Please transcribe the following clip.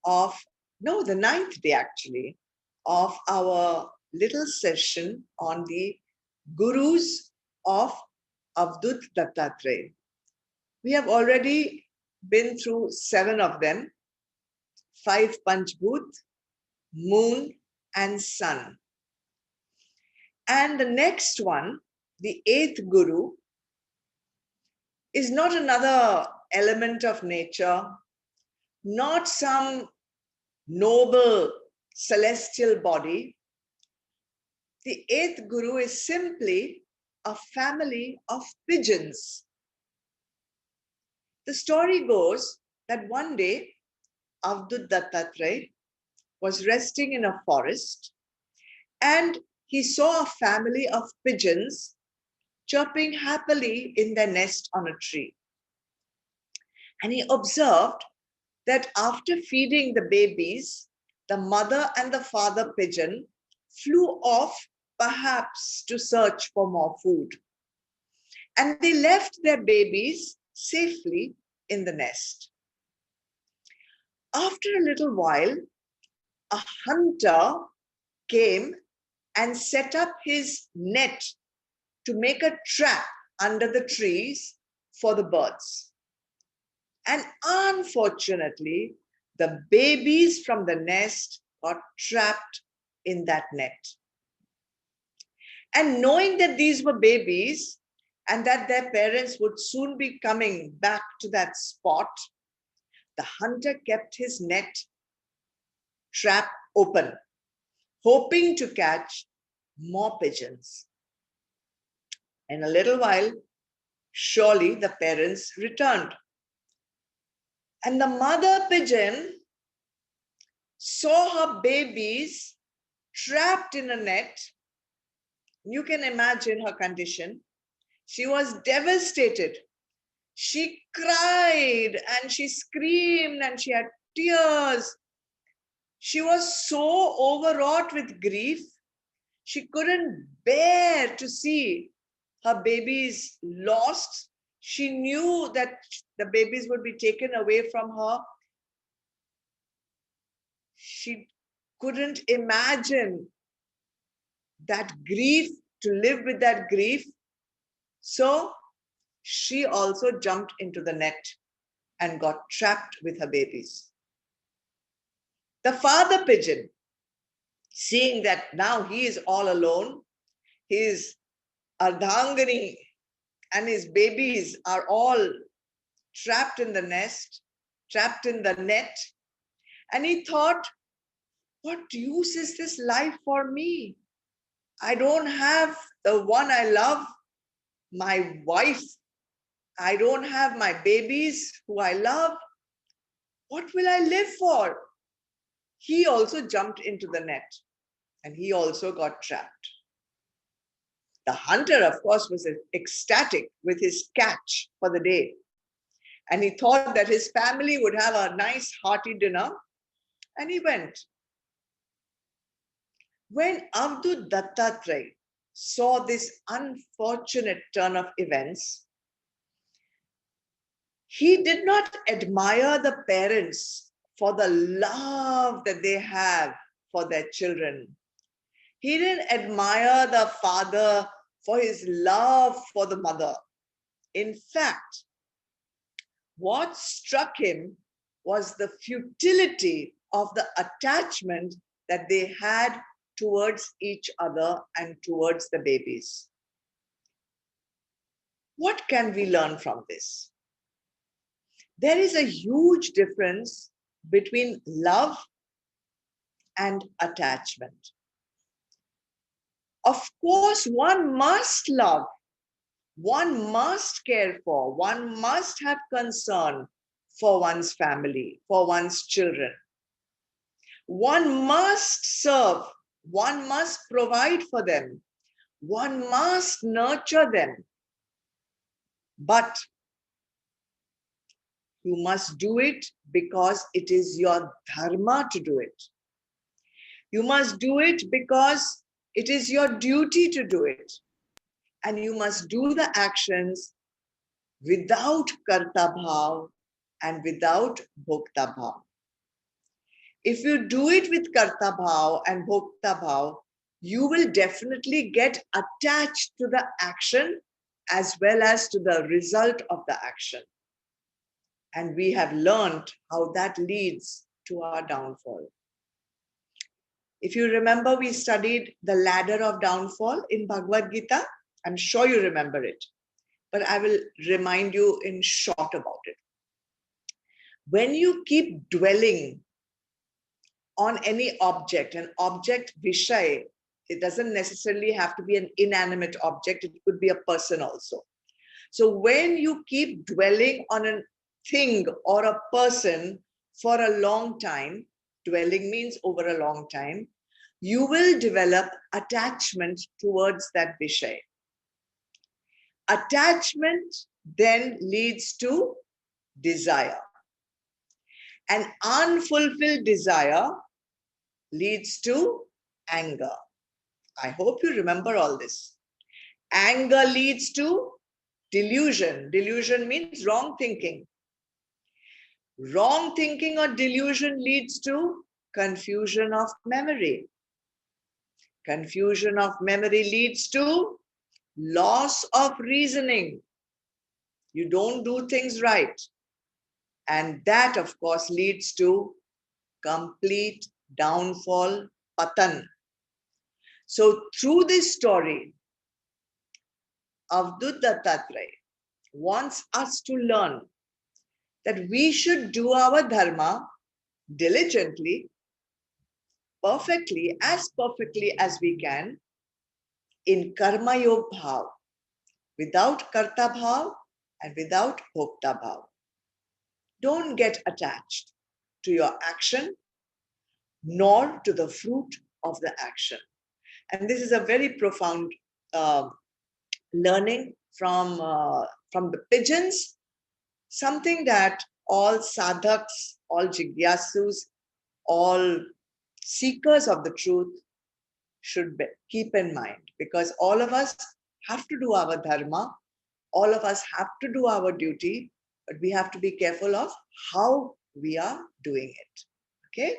the ninth day actually, of our little session on the Gurus of Avdhoota Dattatraya. We have already been through 7 of them: 5 Panchbhut, moon, and sun. And the next one, the 8th Guru, is not another element of nature, not some noble celestial body. The 8th Guru is simply a family of pigeons. The story goes that one day Avdhoota Dattatraya was resting in a forest and he saw a family of pigeons chirping happily in their nest on a tree. And he observed that after feeding the babies, the mother and the father pigeon flew off, perhaps to search for more food. And they left their babies safely in the nest. After a little while, a hunter came and set up his net to make a trap under the trees for the birds. And unfortunately, the babies from the nest got trapped in that net. And knowing that these were babies and that their parents would soon be coming back to that spot, the hunter kept his net trap open, hoping to catch more pigeons. In a little while, surely the parents returned. And the mother pigeon saw her babies trapped in a net. You can imagine her condition. She was devastated. She cried and she screamed and she had tears. She was so overwrought with grief, she couldn't bear to see her babies lost. She knew that the babies would be taken away from her. She couldn't imagine that grief, to live with that grief. So she also jumped into the net and got trapped with her babies. The father pigeon, seeing that now he is all alone, his Ardhangani and his babies are all trapped in the nest, trapped in the net. And he thought, what use is this life for me? I don't have the one I love, my wife. I don't have my babies who I love. What will I live for? He also jumped into the net and he also got trapped. The hunter, of course, was ecstatic with his catch for the day. And he thought that his family would have a nice hearty dinner. And he went. When Avdhoota Dattatraya saw this unfortunate turn of events, he did not admire the parents for the love that they have for their children. He didn't admire the father for his love for the mother. In fact, what struck him was the futility of the attachment that they had towards each other and towards the babies. What can we learn from this? There is a huge difference between love and attachment. Of course, one must love, one must care for, one must have concern for one's family, for one's children. One must serve, one must provide for them, one must nurture them. But you must do it because it is your dharma to do it. You must do it because it is your duty to do it. And you must do the actions without karta bhav and without bhokta bhav. If you do it with karta bhav and bhokta bhav, you will definitely get attached to the action as well as to the result of the action. And we have learned how that leads to our downfall. If you remember, we studied the ladder of downfall in Bhagavad Gita. I'm sure you remember it, but I will remind you in short about it. When you keep dwelling on any object, an object vishay, it doesn't necessarily have to be an inanimate object, it could be a person also. So when you keep dwelling on a thing or a person for a long time, dwelling means over a long time, you will develop attachment towards that vishay. Attachment then leads to desire. An unfulfilled desire leads to anger. I hope you remember all this. Anger leads to delusion. Delusion means wrong thinking. Wrong thinking or delusion leads to confusion of memory. Confusion of memory leads to loss of reasoning. You don't do things right. And that, of course, leads to complete downfall, patan. So through this story, Avdhoota Dattatraya wants us to learn that we should do our dharma diligently, perfectly as we can, in karma yog bhav, without karta bhav and without bhokta bhav. Don't get attached to your action nor to the fruit of the action. And this is a very profound learning from the pigeons, something that all sadhaks, all jigyasus, all seekers of the truth should keep in mind, because all of us have to do our dharma, all of us have to do our duty, but we have to be careful of how we are doing it. Okay?